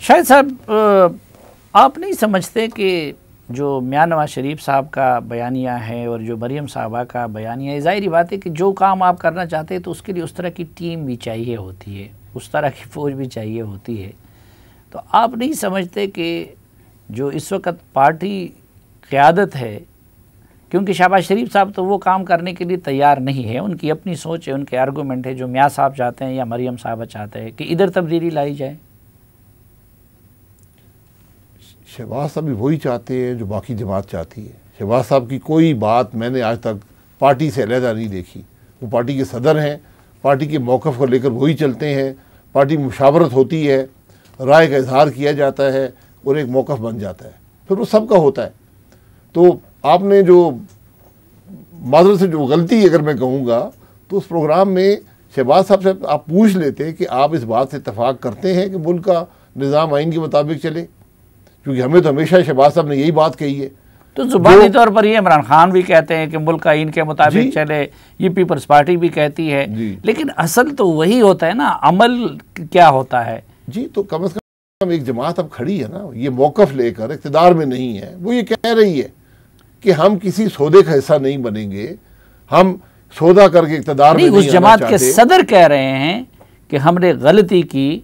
शाहिद साहब, आप नहीं समझते कि जो मियां नवाज शरीफ साहब का बयानिया है और जो मरियम साहबा का बयानिया है, ज़ाहिर बात है कि जो काम आप करना चाहते हैं तो उसके लिए उस तरह की टीम भी चाहिए होती है, उस तरह की फ़ौज भी चाहिए होती है। तो आप नहीं समझते कि जो इस वक्त पार्टी क़यादत है, क्योंकि शहबाज शरीफ साहब तो वो काम करने के लिए तैयार नहीं है, उनकी अपनी सोच है, उनके आर्गूमेंट है, जो मियाँ साहब चाहते हैं या मरियम साहबा चाहते हैं कि इधर तब्दीली लाई जाए। शहबाज साहब भी वही चाहते हैं जो बाकी जमात चाहती है। शहबाज साहब की कोई बात मैंने आज तक पार्टी से अलहदा नहीं देखी। वो पार्टी के सदर हैं, पार्टी के मौक़िफ़ को लेकर वही चलते हैं, पार्टी में मुशावरत होती है, राय का इजहार किया जाता है और एक मौक़िफ़ बन जाता है, फिर वो सबका होता है। तो आपने जो माज़रत से जो गलती अगर मैं कहूँगा तो उस प्रोग्राम में शहबाज साहब से आप पूछ लेते कि आप इस बात से इत्तफ़ाक़ करते हैं कि मुल्क का निज़ाम आइन के मुताबिक चले, क्योंकि हमें तो हमेशा शहबाज साहब ने यही बात कही है। तो ज़ुबानी तौर पर ये इमरान खान भी कहते हैं कि मुल्क आइन के मुताबिक चले, ये पीपल्स पार्टी भी कहती है, लेकिन असल तो वही होता है ना, अमल क्या होता है। जी, तो कम से कम एक जमात अब खड़ी है ना, ये मौक़िफ़ लेकर इक़्तिदार में नहीं है, वो ये कह रही है कि हम किसी सौदे का हिस्सा नहीं बनेंगे, हम सौदा करके इक़्तिदार में नहीं। उस जमात के सदर कह रहे हैं कि हमने गलती की,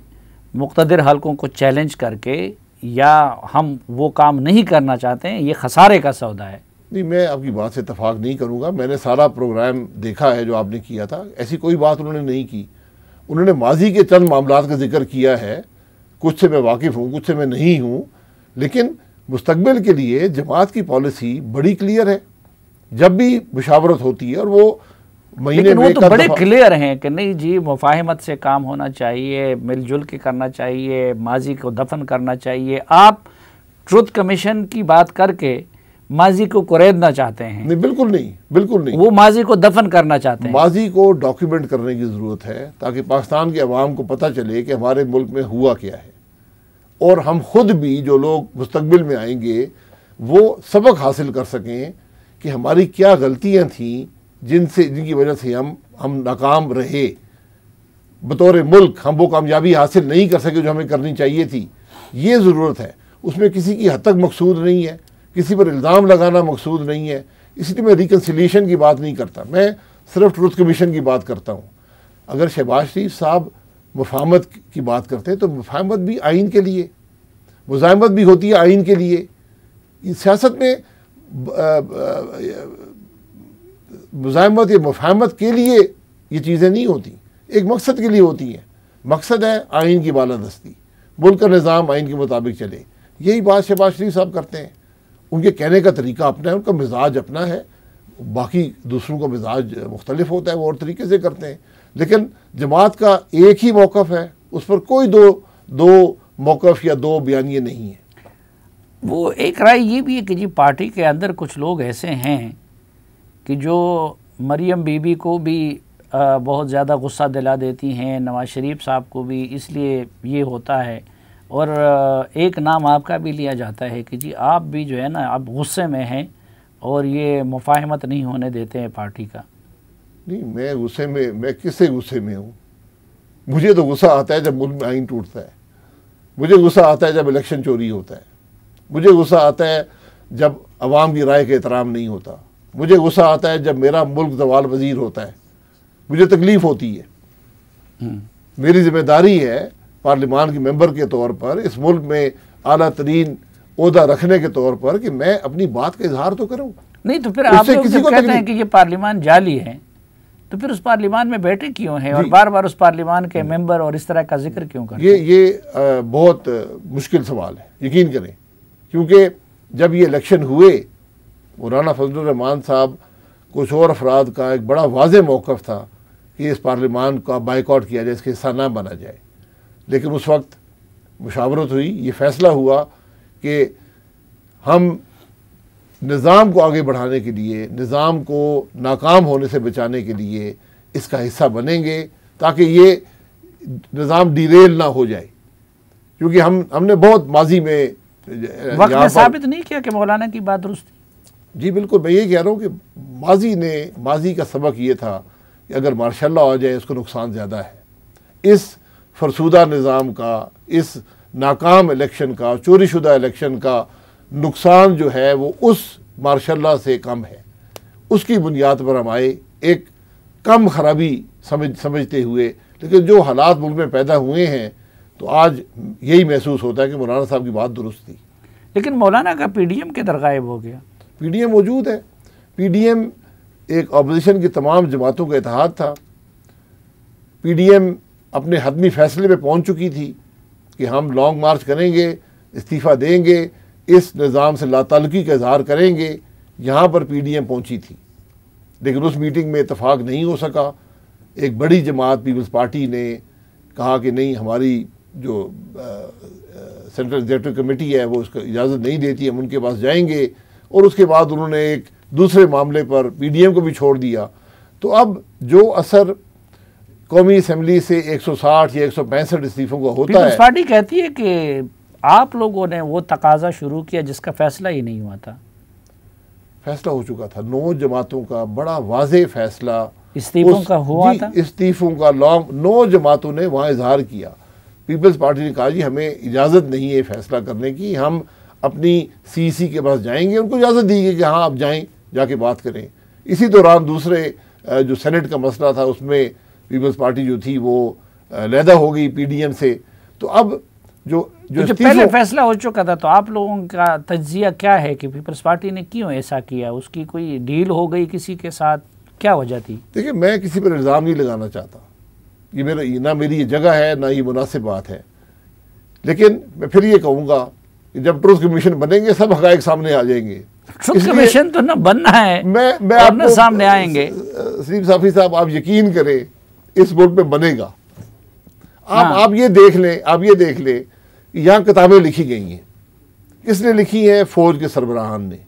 मुक़्तदिर हलकों को चैलेंज करके, या हम वो काम नहीं करना चाहते हैं, ये खसारे का सौदा है। नहीं, मैं आपकी बात से इत्तफाक नहीं करूँगा। मैंने सारा प्रोग्राम देखा है जो आपने किया था, ऐसी कोई बात उन्होंने नहीं की। उन्होंने माजी के चंद मामलात का जिक्र किया है, कुछ से मैं वाकिफ़ हूँ, कुछ से मैं नहीं हूँ, लेकिन मुस्तकबिल के लिए जमात की पॉलिसी बड़ी क्लियर है। जब भी मुशावरत होती है और वो महीने में तो बड़े क्लियर हैं कि नहीं जी, मुफाहमत से काम होना चाहिए, मिलजुल के करना चाहिए, माजी को दफन करना चाहिए। आप ट्रुथ कमीशन की बात करके माजी को कुरेदना चाहते हैं। नहीं, बिल्कुल नहीं, बिल्कुल नहीं। वो माजी को दफन करना चाहते हैं। माजी को डॉक्यूमेंट करने की ज़रूरत है ताकि पाकिस्तान के अवाम को पता चले कि हमारे मुल्क में हुआ क्या है, और हम खुद भी जो लोग मुस्तकबिल में आएंगे वो सबक हासिल कर सकें कि हमारी क्या गलतियाँ थीं जिनकी वजह से हम नाकाम रहे। बतौर मुल्क हम वो कामयाबी हासिल नहीं कर सके जो हमें करनी चाहिए थी, ये ज़रूरत है। उसमें किसी की हद तक मकसूद नहीं है, किसी पर इल्ज़ाम लगाना मकसूद नहीं है, इसलिए मैं रिकन्सिलिएशन की बात नहीं करता, मैं सिर्फ ट्रुथ कमीशन की बात करता हूँ। अगर शहबाज शरीफ साहब मुफाहमत की बात करते हैं तो मुफाहमत भी आइन के लिए, मुज़ाहमत भी होती है आइन के लिए। सियासत में मुज़ाहमत या मुफाहमत के लिए ये चीज़ें नहीं होती, एक मकसद के लिए होती हैं। मकसद है आइन की बालादस्ती, मुल्क का निज़ाम आइन के मुताबिक चले। यही बात शहबाज शरीफ साहब करते हैं। उनके कहने का तरीका अपना है, उनका मिजाज अपना है, बाकी दूसरों का मिजाज मुख्तलिफ होता है, वो और तरीके से करते हैं। लेकिन जमात का एक ही मौक़िफ़ है, उस पर कोई दो मौक़िफ़ या दो बयानिए नहीं है। वो एक राय ये भी है कि जी पार्टी के अंदर कुछ लोग ऐसे हैं कि जो मरियम बीबी को भी बहुत ज़्यादा गुस्सा दिला देती हैं, नवाज़ शरीफ साहब को भी, इसलिए ये होता है। और एक नाम आपका भी लिया जाता है कि जी आप भी जो है ना, आप गुस्से में हैं और ये मुफाहमत नहीं होने देते हैं पार्टी का। नहीं, मैं गुस्से में, मैं किससे गुस्से में हूँ? मुझे तो गुस्सा आता है जब मुल्क में आइन टूटता है, मुझे गुस्सा आता है जब इलेक्शन चोरी होता है, मुझे गुस्सा आता है जब अवाम की राय का एहतराम नहीं होता, मुझे गुस्सा आता है जब मेरा मुल्क ज़वाल वज़ीर होता है, मुझे तकलीफ़ होती है। मेरी ज़िम्मेदारी है पार्लिमान के मेंबर के तौर पर, इस मुल्क में आला तरीन ओहदा रखने के तौर पर, कि मैं अपनी बात का इजहार तो करूँ। नहीं तो फिर आप लोग जब कहते हैं कि ये पार्लिमान जाली है, तो फिर उस पार्लिमान में बैठे क्यों हैं और बार बार उस पार्लिमान के मेंबर और इस तरह का जिक्र क्यों करते हैं? ये बहुत मुश्किल सवाल है, यकीन करें, क्योंकि जब ये इलेक्शन हुए, मौलाना फजलुर रहमान साहब, कुछ और अफराद का एक बड़ा वाज़ेह मौक़िफ़ था कि इस पार्लिमान का बाइकआउट किया जाए, इसके हिस्सा ना बना जाए। लेकिन उस वक्त मुशावरत हुई, ये फ़ैसला हुआ कि हम निज़ाम को आगे बढ़ाने के लिए, निज़ाम को नाकाम होने से बचाने के लिए इसका हिस्सा बनेंगे, ताकि ये निज़ाम डिरेल ना हो जाए। क्योंकि हमने बहुत माजी में वक्त में साबित नहीं किया कि मौलाना की बात दुरुस्त थी। जी बिल्कुल, मैं ये कह रहा हूँ कि माजी का सबक ये था कि अगर मार्शल लॉ आ जाए उसको नुकसान ज़्यादा है। इस फरसूदा निज़ाम का, इस नाकाम इलेक्शन का, चोरीशुदा इलेक्शन का नुकसान जो है वो उस मार्शल से कम है। उसकी बुनियाद पर हम आए, एक कम खराबी समझते हुए, लेकिन जो हालात मुल्क में पैदा हुए हैं तो आज यही महसूस होता है कि मौलाना साहब की बात दुरुस्त थी। लेकिन मौलाना का पीडीएम किधर गायब हो गया? पीडीएम मौजूद है। पीडीएम एक अपोजिशन की तमाम जमातों का इत्तेहाद था। पीडीएम अपने हतमी फैसले पे पहुंच चुकी थी कि हम लॉन्ग मार्च करेंगे, इस्तीफ़ा देंगे, इस निज़ाम से लाताल्लुकी का इजहार करेंगे। यहाँ पर पीडीएम पहुंची थी, लेकिन उस मीटिंग में इत्तेफाक नहीं हो सका। एक बड़ी जमात पीपल्स पार्टी ने कहा कि नहीं, हमारी जो सेंट्रल एग्जीक्यूटिव कमेटी है वो उसको इजाज़त नहीं देती, हम उनके पास जाएंगे। और उसके बाद उन्होंने एक दूसरे मामले पर पीडीएम को भी छोड़ दिया। तो अब जो असर कौमी असम्बली से 160 या 165 इस्तीफ़ों का होता है। पीपल्स पार्टी कहती है कि आप लोगों ने वो तकाजा शुरू किया जिसका फैसला ही नहीं हुआ था। फैसला हो चुका था, 9 जमातों का बड़ा वाज़ेह फैसला इस्तीफों का हुआ था। इस्तीफों का लॉन्ग 9 जमातों ने वहाँ इजहार किया। पीपल्स पार्टी ने कहा जी हमें इजाज़त नहीं है फैसला करने की, हम अपनी सीसी के पास जाएंगे। उनको इजाज़त दी गई कि हाँ आप जाएं, जाके बात करें। इसी दौरान दूसरे जो सेनेट का मसला था उसमें पीपल्स पार्टी जो थी वो अलहदा हो गई पीडीएम से। तो अब जो पहले फैसला हो चुका था, तो आप लोगों का तज्जिया क्या है कि पीपल्स पार्टी ने क्यों ऐसा किया? उसकी कोई डील हो गई किसी के साथ, क्या वजह थी? देखिए, मैं किसी पर इल्ज़ाम नहीं लगाना चाहता, ये ना मेरी ये जगह है ना ये मुनासिब बात है। लेकिन मैं फिर ये कहूँगा कि जब ट्रूथ कमीशन बनेंगे सब हक़ाइक़ सामने आ जाएंगे। ट्रूथ कमीशन तो ना बनना है, मैं आपको सामने आएंगे। सलीम साफ़ी साहब, आप यकीन करें इस मुल्क में बनेगा। आप ये देख लें, यहाँ किताबें लिखी गई हैं। किसने लिखी हैं? फौज के सरबराहान ने,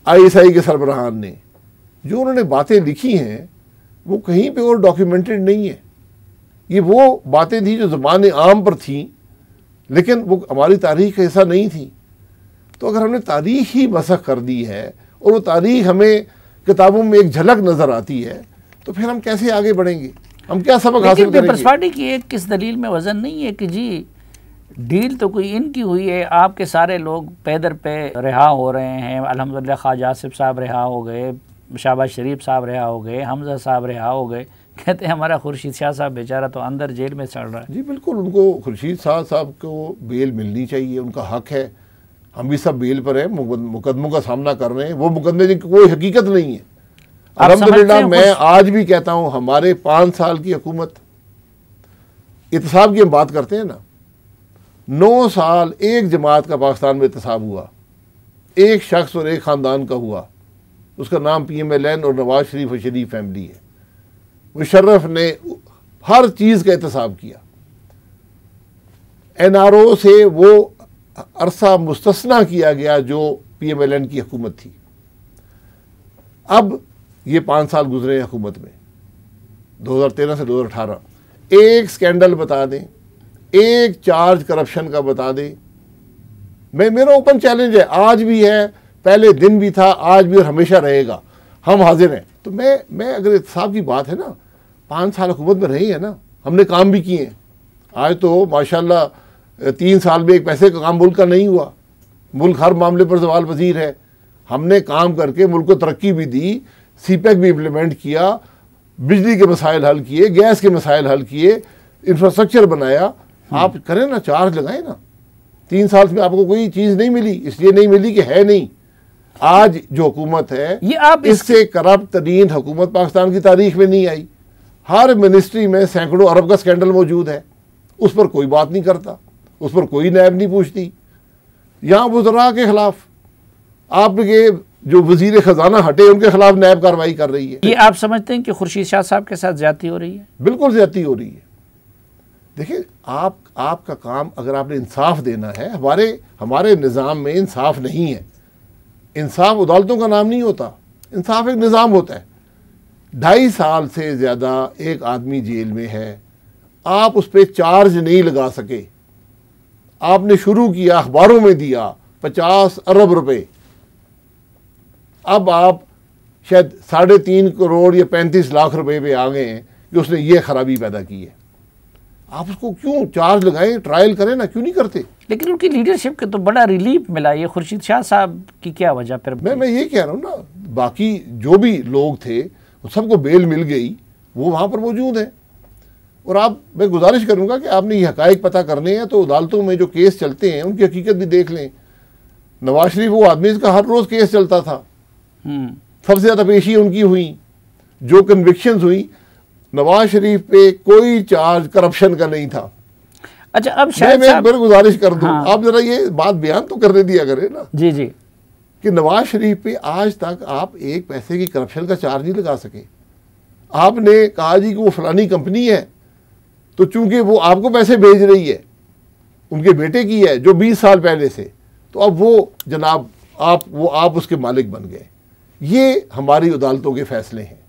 ISI के सरबराहान ने। जो उन्होंने बातें लिखी हैं वो कहीं पे और डॉक्यूमेंटेड नहीं है। ये वो बातें थी जो ज़बान आम पर थी, लेकिन वो हमारी तारीख का हिस्सा नहीं थी। तो अगर हमने तारीख ही मसख कर दी है और वो तारीख हमें किताबों में एक झलक नज़र आती है, तो फिर हम कैसे आगे बढ़ेंगे? हम क्या सबक हासिल करेंगे? पीपल्स पार्टी की एक किस दलील में वजन नहीं है कि जी डील तो कोई इनकी हुई है, आपके सारे लोग पैदर पे रिहा हो रहे हैं। अल्हम्दुलिल्लाह ख्वाजा आसिफ साहब रिहा हो गए, शहबाज शरीफ साहब रिहा हो गए, हमजा साहब रिहा हो गए। कहते हैं हमारा खुर्शीद शाह साहब बेचारा तो अंदर जेल में चढ़ रहा है। जी बिल्कुल, उनको खुर्शीद शाह साहब को बेल मिलनी चाहिए, उनका हक है। हम भी सब बेल पर हैं, मुकदमों का सामना कर रहे हैं। वो मुकदमे की कोई हकीकत नहीं है। अल्हम्दुलिल्लाह मैं आज भी कहता हूँ हमारे 5 साल की हुकूमत, इत्तेसाब की हम बात करते हैं ना, 9 साल एक जमात का पाकिस्तान में इत्तेसाब हुआ, एक शख्स और एक ख़ानदान का हुआ। उसका नाम PMLN और नवाज शरीफ और शरीफ फैमिली है। मुशर्रफ ने हर चीज़ का एहतसाब किया। NRO से वो अरसा मुस्तस्ना किया गया जो PMLN की हुकूमत थी। अब ये 5 साल गुजरे हुकूमत में, 2013 से 2018, एक स्कैंडल बता दें, एक चार्ज करप्शन का बता दें। मेरा ओपन चैलेंज है, आज भी है, पहले दिन भी था, आज भी और हमेशा रहेगा। हम हाजिर हैं। तो मैं अगर इत्तेसाब की बात है ना, 5 साल हुकूमत में रही है ना, हमने काम भी किए हैं। आज तो माशाल्लाह 3 साल में एक पैसे का काम मुल्क का नहीं हुआ। मुल्क हर मामले पर सवाल वजीर है। हमने काम करके मुल्क को तरक्की भी दी, CPEC भी इम्प्लीमेंट किया, बिजली के मसाइल हल किए, गैस के मसाइल हल किए, इंफ्रास्ट्रक्चर बनाया। आप करें ना, चार्ज लगाएं ना। 3 साल में आपको कोई चीज़ नहीं मिली, इसलिए नहीं मिली कि है नहीं। आज जो हुकूमत है ये आप इससे करप्ट तरीन हुकूमत पाकिस्तान की तारीख में नहीं आई। हर मिनिस्ट्री में सैकड़ों अरब का स्कैंडल मौजूद है, उस पर कोई बात नहीं करता, उस पर कोई नैब नहीं पूछती। यहाँ वज़रा के खिलाफ आपके जो वजीर खजाना हटे उनके खिलाफ नैब कार्रवाई कर रही है। ये आप समझते हैं कि खुर्शीद शाह साहब के साथ ज्यादती हो रही है? बिल्कुल ज्यादती हो रही है। देखिए, आपका काम, अगर आपने इंसाफ देना है, हमारे निज़ाम में इंसाफ नहीं है। इंसाफ अदालतों का नाम नहीं होता, इंसाफ एक निज़ाम होता है। 2.5 साल से ज़्यादा एक आदमी जेल में है, आप उस पर चार्ज नहीं लगा सके। आपने शुरू किया, अखबारों में दिया 50 अरब रुपए, अब आप शायद 3.5 करोड़ या 35 लाख रुपए पे आ गए हैं कि उसने ये खराबी पैदा की है। आप उसको क्यों चार्ज लगाएं, ट्रायल करें ना, क्यों नहीं करते? लेकिन उनकी लीडरशिप के तो बड़ा रिलीफ मिला। ये खुर्शीद शाह साहब की क्या वजह फिर? मैं ये कह रहा हूँ ना, बाकी जो भी लोग थे सबको बेल मिल गई, वो वहाँ पर मौजूद हैं। और मैं गुजारिश करूँगा कि आपने ये हकायक पता करने हैं तो अदालतों में जो केस चलते हैं उनकी हकीकत भी देख लें। नवाज शरीफ वो आदमी जिसका हर रोज़ केस चलता था, सबसे ज़्यादा पेशी उनकी हुई, जो कन्विक्शंस हुई, नवाज शरीफ पे कोई चार्ज करप्शन का नहीं था। अच्छा, अब शायद मैं गुजारिश कर दूं, आप जरा ये बात बयान तो करने दिया करें ना जी जी, कि नवाज शरीफ पे आज तक आप एक पैसे की करप्शन का चार्ज नहीं लगा सके। आपने कहा जी कि वो फलानी कंपनी है, तो चूंकि वो आपको पैसे भेज रही है, उनके बेटे की है जो 20 साल पहले से, तो अब वो जनाब आप उसके मालिक बन गए। ये हमारी अदालतों के फैसले हैं।